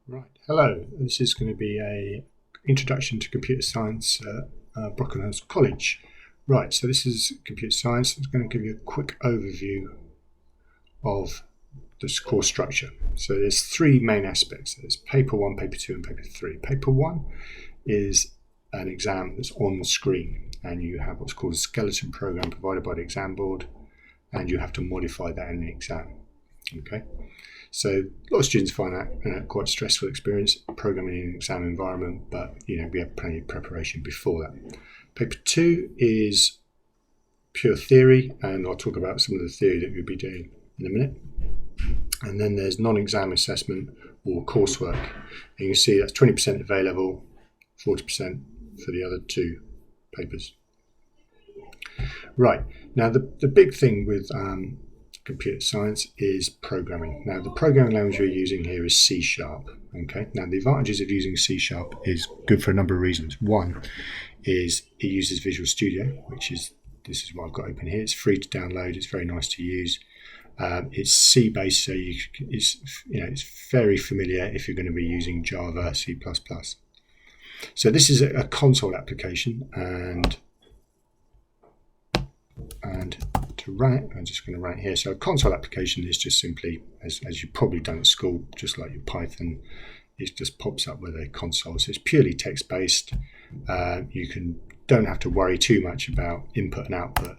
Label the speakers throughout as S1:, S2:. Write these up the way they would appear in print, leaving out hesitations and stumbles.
S1: Right, hello. This is going to be a introduction to computer science at Brockenhurst College. Right, so this is computer science. It's going to give you a quick overview of this course structure. So there's three main aspects. There's paper 1, paper 2 and paper 3. Paper 1 is an exam that's on the screen, and you have what's called a skeleton program provided by the exam board, and you have to modify that in the exam. Okay. So a lot of students find that quite a stressful experience, programming in an exam environment, but we have plenty of preparation before that. Paper 2 is pure theory, and I'll talk about some of the theory that we'll be doing in a minute. And then there's non-exam assessment or coursework. And you can see that's 20% of A-level, 40% for the other two papers. Right, now the big thing with computer science is programming. Now the programming language we're using here is C#. Okay. Now the advantages of using C# is good for a number of reasons. One is it uses Visual Studio, this is what I've got open here. It's free to download. It's very nice to use. It's C based, so it's very familiar if you're going to be using Java, C++. So this is a console application, and to write, I'm just going to write here. So a console application is just simply, as you've probably done at school, just like your Python, it just pops up with a console. So it's purely text-based. You don't have to worry too much about input and output.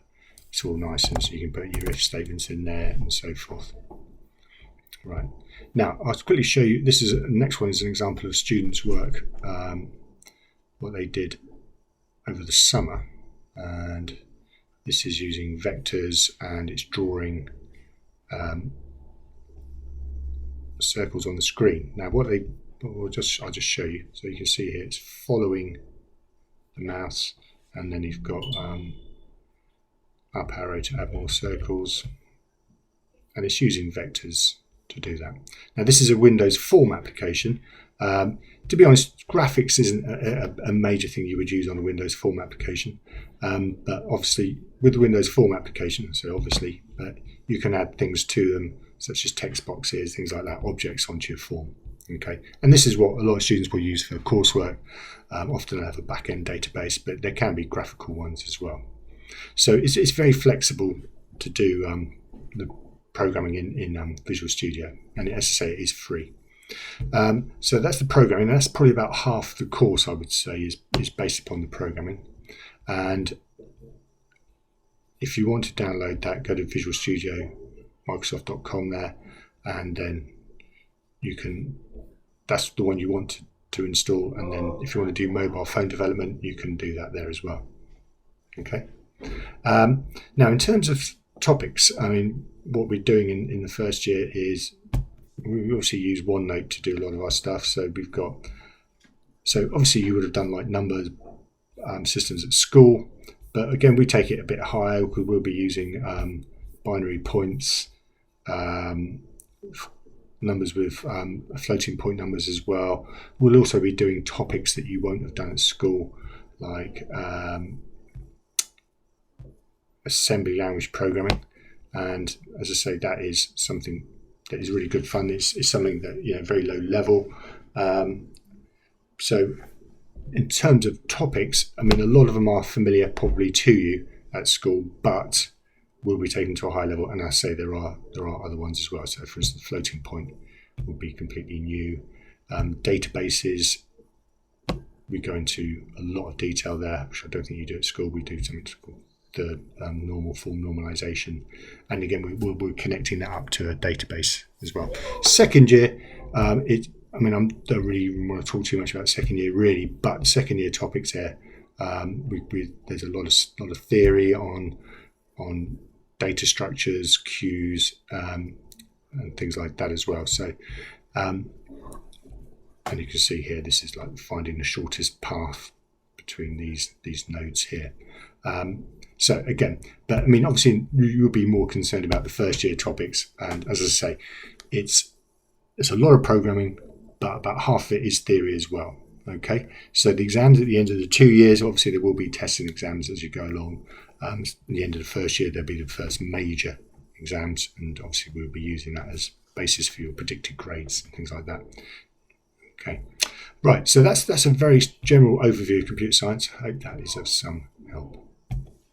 S1: It's all nice, and so you can put your if statements in there and so forth. Right. Now, I'll quickly show you, the next one is an example of students' work, what they did over the summer. And this is using vectors, and it's drawing circles on the screen. Now, I'll just show you. So you can see here, it's following the mouse, and then you've got up arrow to add more circles, and it's using vectors to do that. Now, this is a Windows Form application. To be honest, graphics isn't a major thing you would use on a Windows Form application, but obviously with the Windows Form application, you can add things to them, such as text boxes, things like that, objects onto your form. Okay, and this is what a lot of students will use for coursework. Often they have a back-end database, but there can be graphical ones as well. So it's very flexible to do the programming in Visual Studio, and as I say, it is free. So that's the programming. That's probably about half the course, I would say, is based upon the programming. And if you want to download that, go to Visual Studio, Microsoft.com there, and then that's the one you want to install. And then if you want to do mobile phone development, you can do that there as well. Okay. Now, in terms of topics, what we're doing in the first year is we obviously use OneNote to do a lot of our stuff. So obviously you would have done like number systems at school, but again, we take it a bit higher because we'll be using binary points, numbers with floating point numbers as well. We'll also be doing topics that you won't have done at school, like assembly language programming. And as I say, that is something that is really good fun. It's something that, very low level. So in terms of topics, a lot of them are familiar probably to you at school, but will be taken to a high level. And I say there are other ones as well. So for instance, floating point will be completely new. Databases, we go into a lot of detail there, which I don't think you do at school. We do something called the normal form normalization, and again we're connecting that up to a database as well. Second year, I don't really want to talk too much about second year really, but second year topics there, there's a lot of theory on data structures, queues, and things like that as well. So and you can see here, this is like finding the shortest path between these nodes here. So again, but obviously you'll be more concerned about the first year topics, and as I say, it's a lot of programming, but about half of it is theory as well. Okay, so the exams at the end of the 2 years, obviously there will be tests and exams as you go along. At the end of the first year, there'll be the first major exams, and obviously we'll be using that as basis for your predicted grades and things like that. Okay, right, so that's a very general overview of computer science. I hope that is of some help.